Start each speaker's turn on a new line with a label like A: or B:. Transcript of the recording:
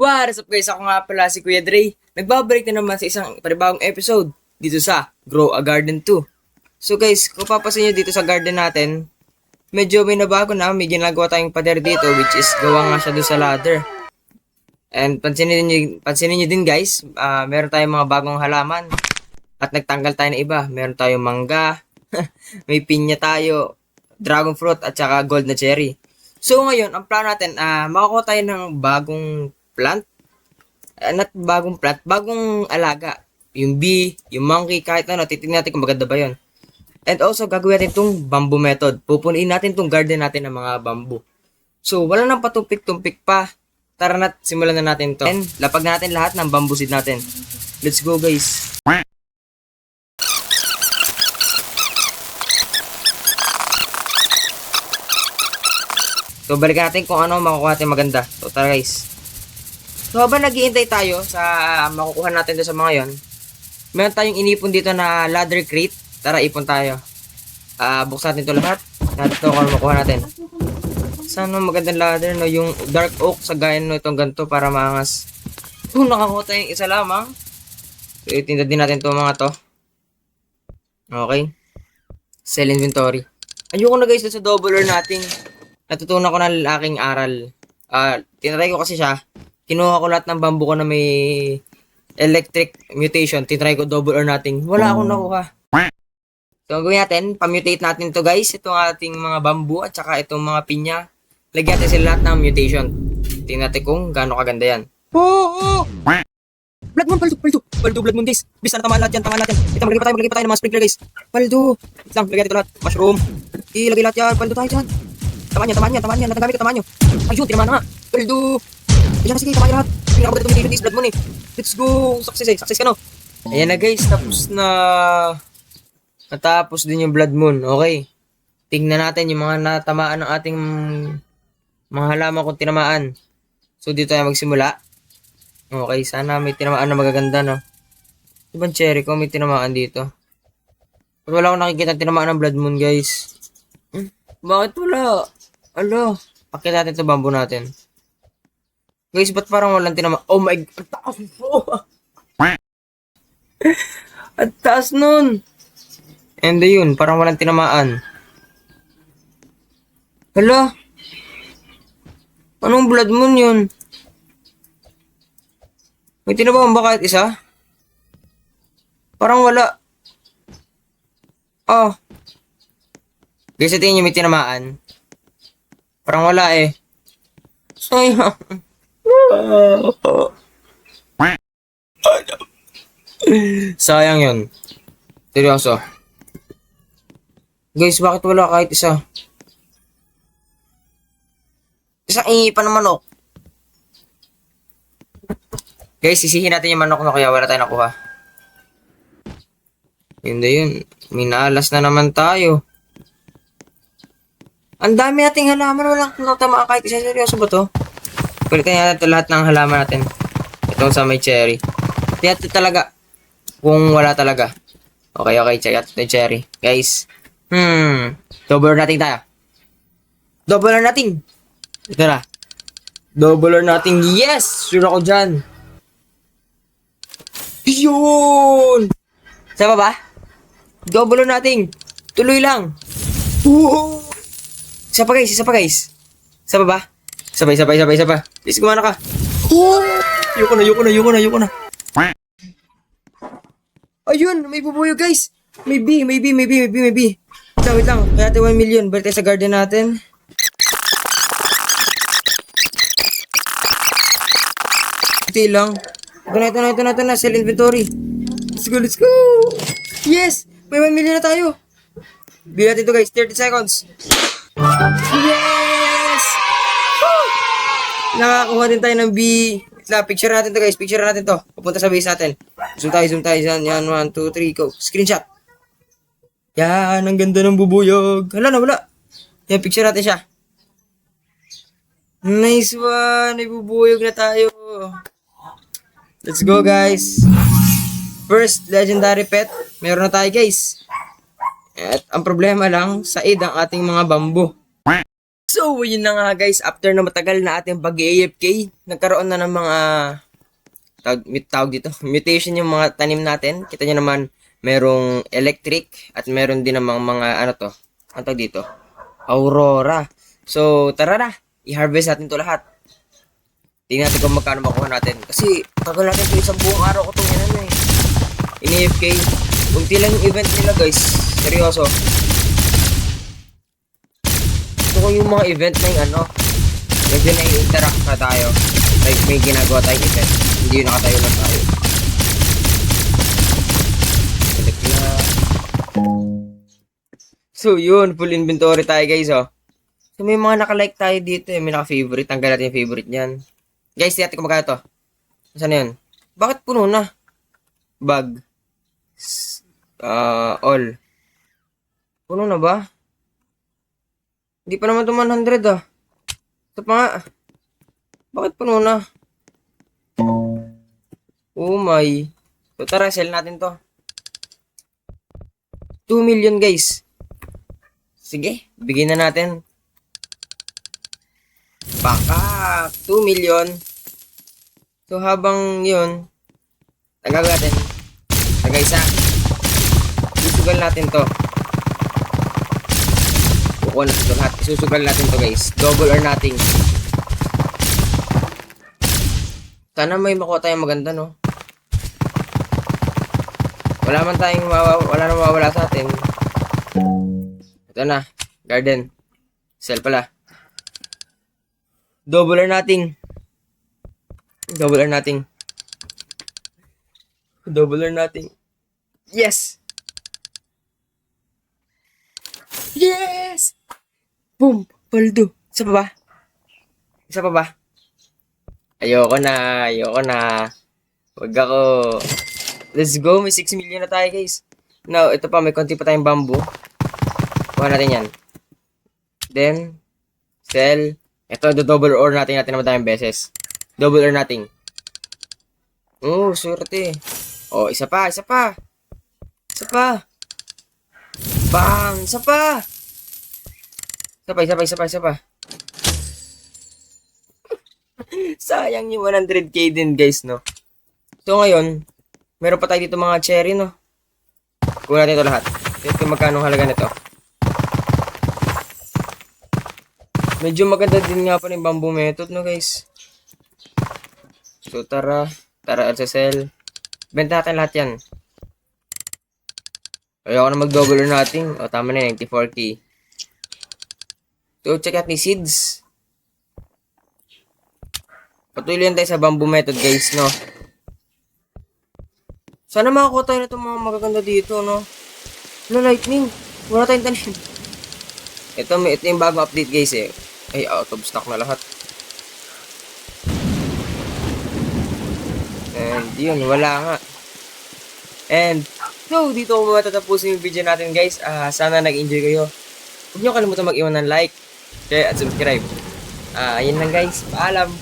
A: What is up guys? Ako nga pala si Kuya Dre. Nagbabalik na naman sa isang panibagong episode dito sa Grow a Garden 2. So guys, kung papasin nyo dito sa garden natin, medyo may nabago na. May ginagawa tayong pader dito which is gawa nga siya doon sa ladder. And pansinin nyo din guys, meron tayong mga bagong halaman. At nagtanggal tayo ng iba. Meron tayong mangga, may pinya tayo, dragon fruit at saka gold na cherry. So ngayon, ang plan natin, makakuha tayo ng bagong plant. Not bagong plant, bagong alaga. Yung bee, yung monkey, kahit ano, titignan natin kung maganda ba yun. And also, gagawin natin itong bamboo method. Pupunin natin itong garden natin ng mga bamboo. So, wala nang patumpik-tumpik pa. Tara na, simulan na natin to. And lapag na natin lahat ng bamboo seed natin. Let's go guys. So, balikan natin kung ano makukuha natin maganda. So, tara guys. So, habang naghihintay tayo sa makukuha natin doon sa mga yon, meron tayong inipon dito na ladder crate. Tara, ipon tayo. Buksan natin ito lahat. Natin ito kung makuha natin. Sana magandang ladder, no? Yung dark oak sa gaya no itong ganito para maangas. Nakakuha tayong isa lamang. So, itinda din natin itong mga to. Okay. Sell inventory. Ayoko na guys sa double or natin. Natutunan ko na ang aking aral. Tinry ko kasi siya. Kinuha ko lahat ng bamboo ko na may electric mutation. Tinry ko double or nothing. Wala akong nakuha. So, ang gawin natin, pamutate natin to guys. Itong ating mga bamboo at saka itong mga pinya. Lagyan natin sila lahat ng mutation. Tingnan natin kung gaano kaganda yan. Oh! Blood moon, Paldo, blood moon guys. Bis na tamaan lahat yan, tamaan natin. Ito, malagay pa tayo ng mga sprinkler guys. Paldo. Wait lang, lagyan natin ito lahat. Mushroom. Ilagay lahat yan. Paldo tayo dyan. Tamaan yan. Natagamit ko, tamaan nyo. Ayun, tinamaan na nga. Paldo. Ayan na sige, kamay lahat. Pinakabulit itong mutation is blood moon eh. Let's go. Success ka no. Ayan na guys, tapos na. Natapos din yung blood moon. Okay. Tingnan natin yung mga natamaan ng ating mga halaman kung tinamaan. So dito tayo magsimula. Okay, sana may tinamaan na magaganda no. Ibang cherry ko may tinamaan dito. Pero wala akong nakikita tinamaan ng blood moon guys. Bakit wala? Alo. Pakita natin ito bamboo natin. Guys, ba't parang walang tinamaan? Oh my God, ang taas mo! Ang taas nun! And yun, parang walang tinamaan. Hala? Anong blood moon yun? May tinamaan ba kahit isa? Parang wala. Oh. Guys, sa tingin nyo may tinamaan? Parang wala eh. Sayang. Sayang yun. Seryoso. Guys, bakit wala kahit isa? Isang ingi pa ng manok. Guys, sisihin natin yung manok na kaya wala tayong nakuha. Yun na yun. Minalas na naman tayo. Ang dami nating halaman. Walang natamaan kahit isa. Seryoso ba to? Palitan natin lahat ng halaman natin. Itong sa may cherry. Tiyan talaga. Kung wala talaga. Okay. Check out the cherry. Guys. Double or nothing tayo. Double or nothing. Ito na. Double or nothing. Yes! Sure ako dyan. Yun! Saba ba? Double or nothing. Tuloy lang. Woo! Isa pa guys. Saba ba? Sabay. Please, gumana ka. Ayoko na. Ayun, may bubuyo guys. May bee. Wait lang. Kaya natin 1 million. Balik tayo sa garden natin. Ito lang. Ito na. Sell inventory. Let's go. Yes! May 1 million na tayo. Bili natin ito guys. 30 seconds. Yes! Nakakuha din tayo ng bee. Picture natin to guys. Pupunta sa base natin. Zoom tayo. Yan. 1, 2, 3, go. Screenshot. Yan. Ang ganda ng bubuyog. Wala. Yan, picture natin siya. Nice one. May bubuyog na tayo. Let's go guys. First legendary pet. Meron na tayo guys. At ang problema lang, said ang ating mga bamboo. So, yun na nga guys, after na matagal na ating pag-AFK, nagkaroon na ng mga tawag dito, mutation yung mga tanim natin. Kita nyo naman, merong electric at meron din namang mga ano to, ang tawag dito, Aurora. So, tara na, i-harvest natin to lahat. Tingnan natin kung magkano makuha natin. Kasi, tagal natin ito, isang buong araw ko itong yan eh. In-AFK, kunti lang yung event nila guys. Seryoso. Gusto ko yung mga event na yung ano, medyo na-interact na tayo. Like, may ginagawa tayong event. Hindi yung nakatayo na tayo. Balik na. So, yun. Full inventory tayo guys, oh. So, may mga nakalike tayo dito eh. May naka-favorite. Tanggal natin yung favorite niyan. Guys, tiyati ko magkano to. Saan na yun? Bakit puno na? Bag. All. Puno na ba? Hindi pa naman ito 100 ah. Ito pa nga. Bakit puno na? Oh my. So tara, sell natin to. 2 million guys. Sige, bigyan na natin. Baka 2 million. So habang yun, nagagawin natin. Isa. Isusugal natin to. Kukuha natin ito lahat. Isusugal natin to guys. Double or nothing. Sana may makuha tayong maganda no. Wala nang mawawala sa atin. Ito na. Garden. Sell pala. Double or nothing. Double or nothing. Double or nothing. Yes! Yes! Boom! Paldo. Isa pa ba? Isa pa ba? Ayoko na. Wag ako. Let's go. May 6 million na tayo guys. Now, ito pa. May konti pa tayong bamboo. Kuha natin yan. Then, sell. Ito, double or natin naman tayong beses. Double or nothing. Oh, swerte. Oh, isa pa. Bang! Isa pa. Sayang yung 100k din guys, no? So ngayon, meron pa tayo dito mga cherry, no? Kuha natin ito lahat. Ito magkano halaga nito. Medyo maganda din nga pa yung bamboo method, no guys? So tara, SSL. Benta natin lahat yan. Ayoko na mag-double or nothing. O, tama na 94k. So, check out ni seeds. Patuloy lang tayo sa bamboo method, guys, no? Sana makakuha tayo na itong mga magaganda dito, no? Lightning. Wala tayong tanim. Ito yung bagong update, guys, eh. Ay, out of stock na lahat. And, yun, wala nga. And, so, dito ko matatapusin yung video natin guys. Sana nag-enjoy kayo. Huwag nyo kalimutan mag-iwan ng like, share, at subscribe. Ayun lang guys. Paalam!